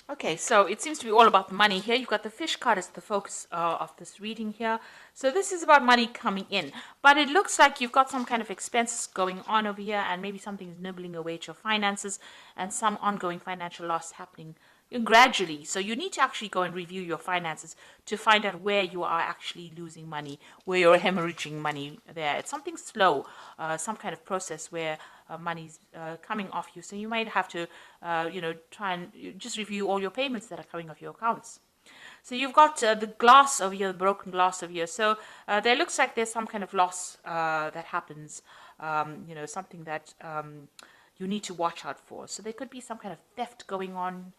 Okay, so it seems to be all about money here. You've got the fish card as the focus of this reading here. So this is about money coming in. But it looks like you've got some kind of expenses going on over here, and maybe something's nibbling away at your finances, and some ongoing financial loss happening gradually. So you need to actually go and review your finances to find out where you are actually losing money, where you're hemorrhaging money there. It's something slow, some kind of process where money's coming off you. So you might have to, try and just review all your payments that are coming off your accounts. So you've got the glass over here, the broken glass over here. So there looks like there's some kind of loss that happens, something that you need to watch out for. So there could be some kind of theft going on.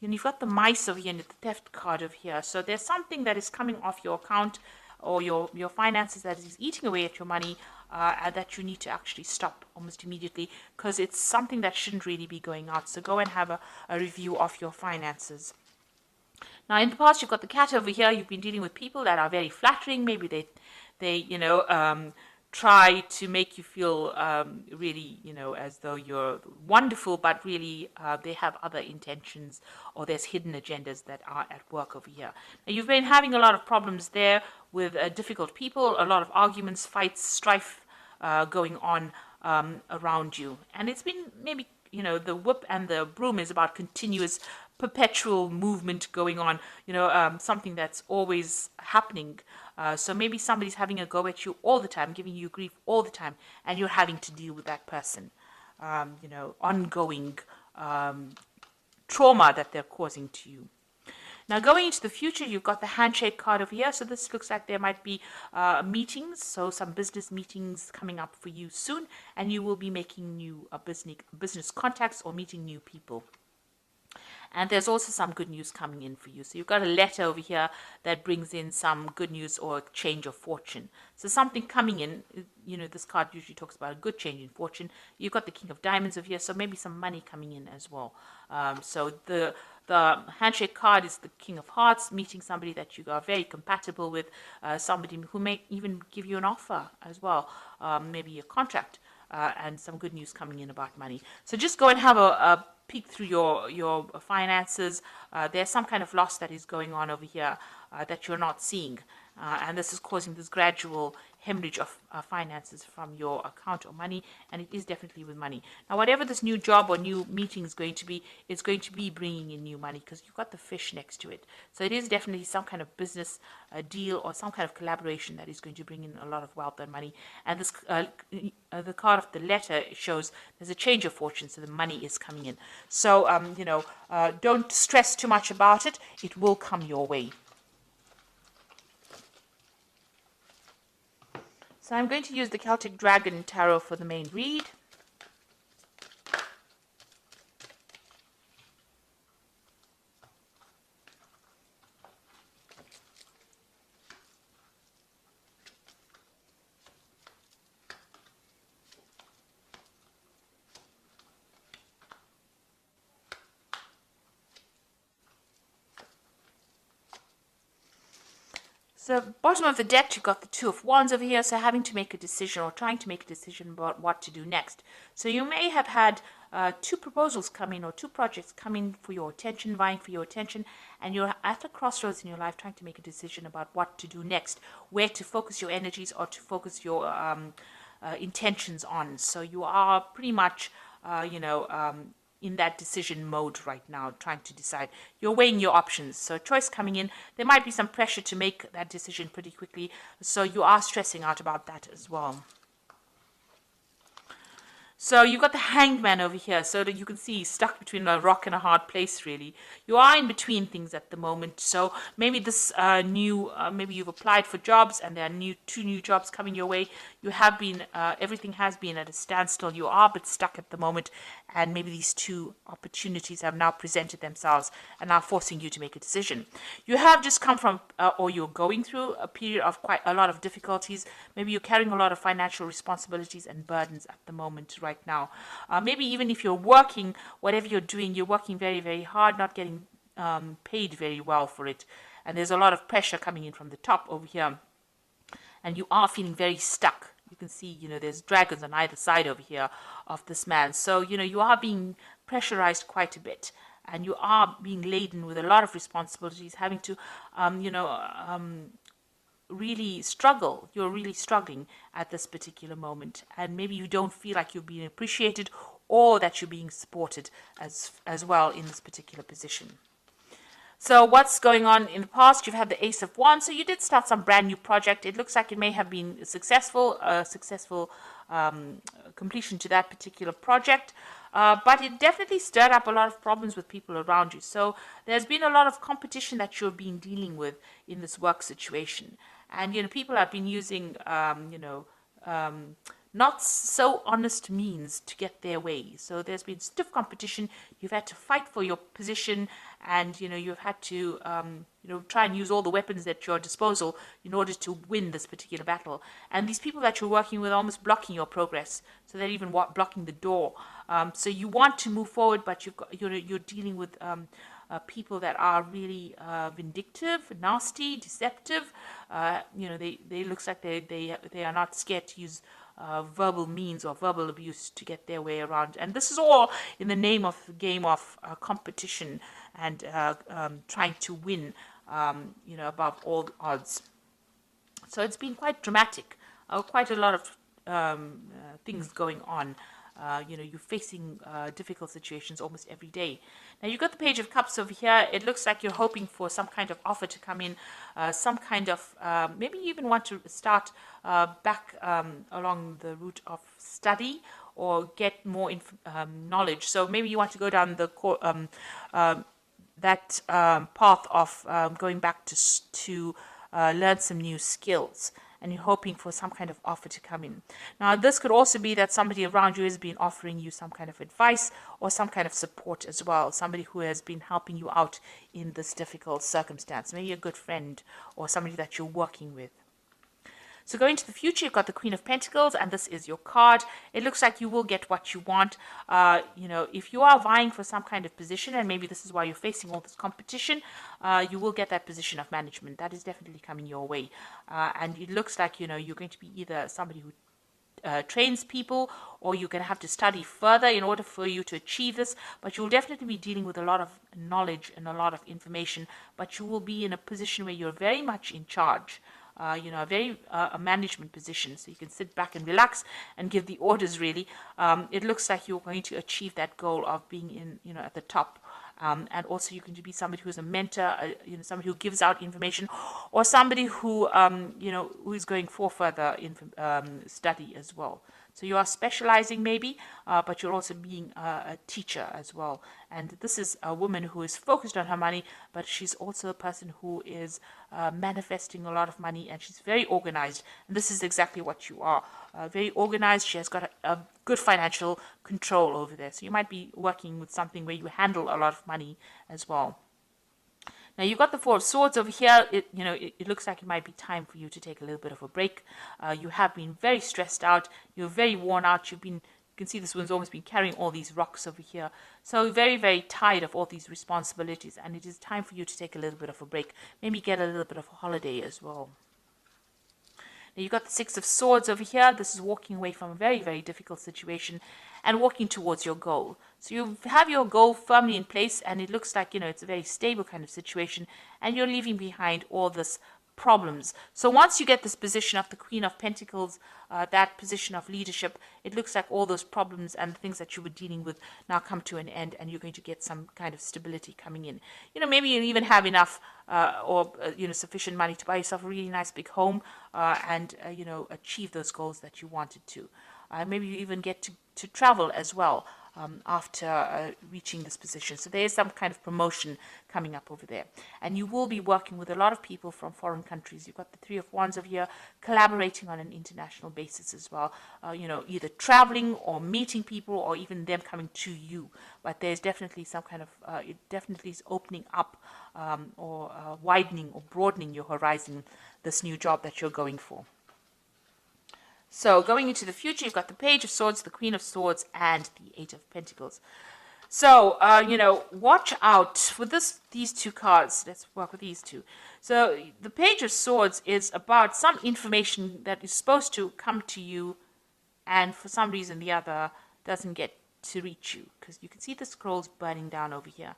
You've got the mice over here and the theft card over here. So there's something that is coming off your account or your finances that is eating away at your money and that you need to actually stop almost immediately because it's something that shouldn't really be going out. So go and have a review of your finances. Now, in the past, you've got the cat over here. You've been dealing with people that are very flattering. Maybe they try to make you feel really, as though you're wonderful, but really they have other intentions or there's hidden agendas that are at work over here. Now, you've been having a lot of problems there with difficult people, a lot of arguments, fights, strife going on around you. And it's been maybe, the whip and the broom is about continuous perpetual movement going on, something that's always happening. So maybe somebody's having a go at you all the time, giving you grief all the time, and you're having to deal with that person. Ongoing trauma that they're causing to you. Now, going into the future, you've got the handshake card over here. So this looks like there might be meetings, so some business meetings coming up for you soon, and you will be making new business contacts or meeting new people. And there's also some good news coming in for you. So you've got a letter over here that brings in some good news or a change of fortune. So something coming in, this card usually talks about a good change in fortune. You've got the King of Diamonds over here, so maybe some money coming in as well. So the handshake card is the King of Hearts, meeting somebody that you are very compatible with, somebody who may even give you an offer as well, maybe a contract. And some good news coming in about money. So just go and have a peek through your finances. There's some kind of loss that is going on over here that you're not seeing. And this is causing this gradual hemorrhage of finances from your account or money, and it is definitely with money. Now, whatever this new job or new meeting is going to be, it's going to be bringing in new money because you've got the fish next to it. So it is definitely some kind of business deal or some kind of collaboration that is going to bring in a lot of wealth and money. And this the card of the letter shows there's a change of fortune, so the money is coming in. So, don't stress too much about it. It will come your way. So I'm going to use the Celtic Dragon Tarot for the main read. So bottom of the deck, you've got the Two of Wands over here, so having to make a decision or trying to make a decision about what to do next. So you may have had two proposals come in or two projects come in for your attention, vying for your attention, and you're at a crossroads in your life trying to make a decision about what to do next, where to focus your energies or to focus your intentions on. So you are pretty much, in that decision mode right now, trying to decide. You're weighing your options. So choice coming in. There might be some pressure to make that decision pretty quickly. So you are stressing out about that as well. So you've got the Hanged Man over here, so that you can see he's stuck between a rock and a hard place, really. You are in between things at the moment. So maybe this maybe you've applied for jobs and there are two new jobs coming your way. You have been, everything has been at a standstill. You are a bit stuck at the moment, and maybe these two opportunities have now presented themselves and are forcing you to make a decision. You have just come from, or you're going through a period of quite a lot of difficulties. Maybe you're carrying a lot of financial responsibilities and burdens at the moment right now. Maybe even if you're working, whatever you're doing, you're working very, very hard, not getting paid very well for it. And there's a lot of pressure coming in from the top over here. And you are feeling very stuck. You can see, there's dragons on either side over here of this man. So, you are being pressurized quite a bit. and you are being laden with a lot of responsibilities, having to, really struggle. You're really struggling at this particular moment, and maybe you don't feel like you're being appreciated or that you're being supported as well in this particular position. So what's going on in the past? You've had the Ace of Wands, so you did start some brand new project. It looks like it may have been successful, completion to that particular project. But it definitely stirred up a lot of problems with people around you. So there's been a lot of competition that you're being dealing with in this work situation. And, people have been using, not so honest means to get their way. So there's been stiff competition. You've had to fight for your position, and you've had to try and use all the weapons at your disposal in order to win this particular battle. And these people that you're working with are almost blocking your progress, so they're even blocking the door. So you want to move forward, but you're dealing with people that are really vindictive, nasty, deceptive. They looks like they are not scared to use verbal means or verbal abuse to get their way around. And this is all in the name of the game of competition and trying to win, above all odds. So it's been quite dramatic, quite a lot of things going on. You're facing difficult situations almost every day. Now you've got the Page of Cups over here. It looks like you're hoping for some kind of offer to come in, some kind of, maybe you even want to start back along the route of study or get more knowledge. So maybe you want to go down the path of going back to learn some new skills, and you're hoping for some kind of offer to come in. Now, this could also be that somebody around you has been offering you some kind of advice or some kind of support as well, somebody who has been helping you out in this difficult circumstance, maybe a good friend or somebody that you're working with. So going to the future, you've got the Queen of Pentacles, and this is your card. It looks like you will get what you want. If you are vying for some kind of position, and maybe this is why you're facing all this competition, you will get that position of management. That is definitely coming your way. And it looks like, you're going to be either somebody who trains people, or you're going to have to study further in order for you to achieve this, but you'll definitely be dealing with a lot of knowledge and a lot of information, but you will be in a position where you're very much in charge. A management position, so you can sit back and relax and give the orders, really. It looks like you're going to achieve that goal of being at the top. And also you're going to be somebody who's a mentor, somebody who gives out information, or somebody who, who is going for further study as well. So you are specializing maybe, but you're also being a teacher as well. And this is a woman who is focused on her money, but she's also a person who is manifesting a lot of money, and she's very organized. And this is exactly what you are. Very organized. She has got a good financial control over there. So you might be working with something where you handle a lot of money as well. Now you've got the Four of Swords over here. It looks like it might be time for you to take a little bit of a break. You have been very stressed out. You're very worn out. You can see this one's almost been carrying all these rocks over here. So very, very tired of all these responsibilities, and it is time for you to take a little bit of a break. Maybe get a little bit of a holiday as well. Now you've got the Six of Swords over here. This is walking away from a very, very difficult situation and walking towards your goal. So you have your goal firmly in place, and it looks like, it's a very stable kind of situation, and you're leaving behind all this problems. So once you get this position of the Queen of Pentacles, that position of leadership, it looks like all those problems and the things that you were dealing with now come to an end, and you're going to get some kind of stability coming in. Maybe you even have enough sufficient money to buy yourself a really nice big home, and achieve those goals that you wanted to. Maybe you even get to travel as well after reaching this position. So there is some kind of promotion coming up over there. And you will be working with a lot of people from foreign countries. You've got the Three of Wands over here, collaborating on an international basis as well. Either traveling or meeting people, or even them coming to you. But there's definitely some kind of, it definitely is opening up or widening or broadening your horizon, this new job that you're going for. So going into the future, you've got the Page of Swords, the Queen of Swords, and the Eight of Pentacles. So, watch out for these two cards. Let's work with these two. So the Page of Swords is about some information that is supposed to come to you, and for some reason or the other doesn't get to reach you, because you can see the scrolls burning down over here.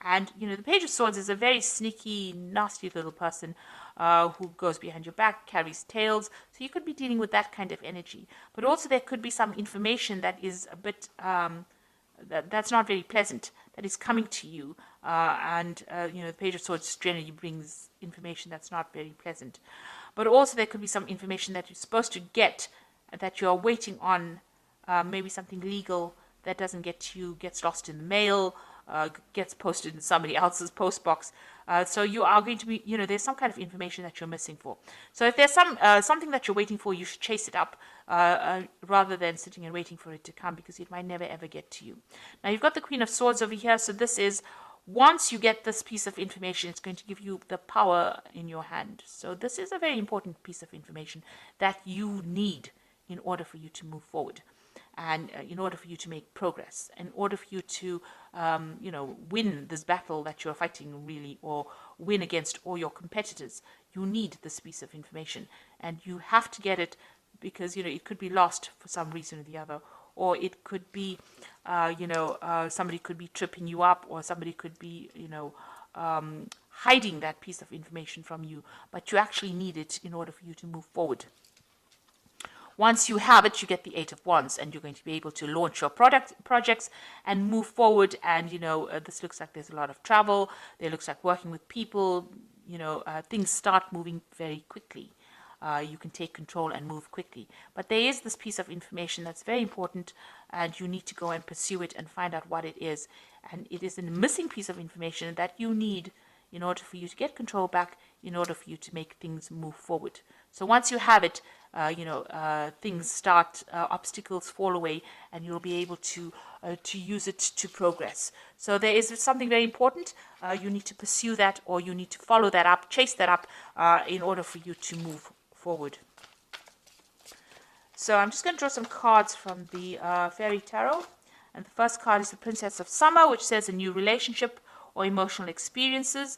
And, the Page of Swords is a very sneaky, nasty little person who goes behind your back, carries tales. So you could be dealing with that kind of energy. But also there could be some information that is a bit, that's not very pleasant, that is coming to you. The Page of Swords generally brings information that's not very pleasant. But also there could be some information that you're supposed to get, that you're waiting on, maybe something legal that doesn't get to you, gets lost in the mail, gets posted in somebody else's post box. So you are going to be, there's some kind of information that you're missing for. So if there's something that you're waiting for, you should chase it up rather than sitting and waiting for it to come, because it might never ever get to you. Now you've got the Queen of Swords over here. So this is, once you get this piece of information, it's going to give you the power in your hand. So this is a very important piece of information that you need in order for you to move forward. And in order for you to make progress, in order for you to, win this battle that you're fighting, really, or win against all your competitors, you need this piece of information. And you have to get it because, it could be lost for some reason or the other. Or it could be, somebody could be tripping you up, or somebody could be, hiding that piece of information from you. But you actually need it in order for you to move forward. Once you have it, you get the Eight of Wands, and you're going to be able to launch your projects and move forward. And, this looks like there's a lot of travel. It looks like working with people. Things start moving very quickly. You can take control and move quickly. But there is this piece of information that's very important, and you need to go and pursue it and find out what it is. And it is a missing piece of information that you need in order for you to get control back, in order for you to make things move forward. So once you have it, things start, obstacles fall away, and you'll be able to use it to progress. So there is something very important. You need to pursue that, or you need to follow that up, chase that up, in order for you to move forward. So I'm just going to draw some cards from the Fairy Tarot. And the first card is the Princess of Summer, which says a new relationship or emotional experiences,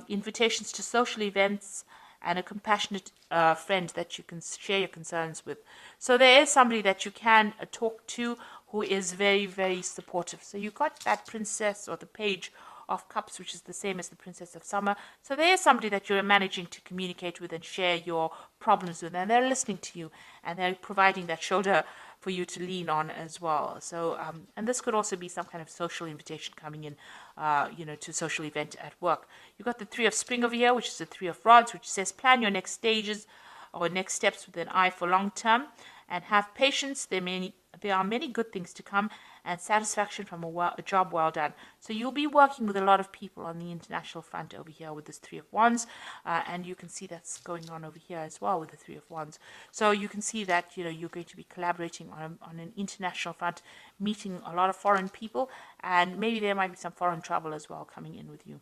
invitations to social events, and a compassionate friend that you can share your concerns with. So there is somebody that you can talk to who is very, very supportive. So you got that Princess or the Page of Cups, which is the same as the Princess of Summer. So there is somebody that you're managing to communicate with and share your problems with, and they're listening to you, and they're providing that shoulder for you to lean on as well. So, and this could also be some kind of social invitation coming in, to a social event at work. You've got the Three of Spring over here, which is the Three of Rods, which says plan your next stages or next steps with an eye for long term, and have patience. There are many good things to come, and satisfaction from a job well done. So you'll be working with a lot of people on the international front over here with this Three of Wands, and you can see that's going on over here as well with the Three of Wands. So you can see that you're going to be collaborating on an international front, meeting a lot of foreign people, and maybe there might be some foreign travel as well coming in with you.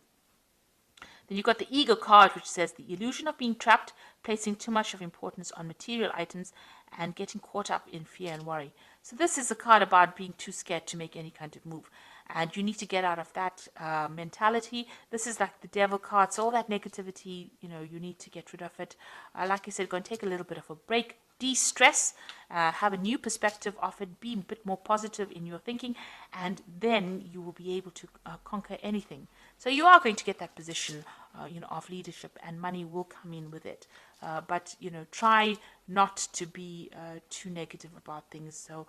Then you've got the Ego card, which says the illusion of being trapped, placing too much of importance on material items, and getting caught up in fear and worry. So this is a card about being too scared to make any kind of move. And you need to get out of that mentality. This is like the Devil card. So all that negativity, you need to get rid of it. Like I said, go and take a little bit of a break. De-stress, have a new perspective of it, be a bit more positive in your thinking, and then you will be able to conquer anything. So you are going to get that position, of leadership, and money will come in with it. But try not to be too negative about things. So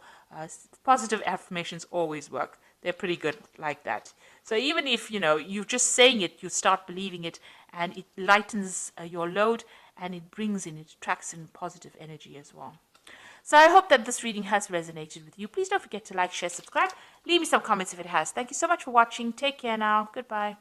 positive affirmations always work. They're pretty good like that. So even if you're just saying it, you start believing it, and it lightens your load, and it attracts in positive energy as well. So I hope that this reading has resonated with you. Please don't forget to like, share, subscribe. Leave me some comments if it has. Thank you so much for watching. Take care now. Goodbye.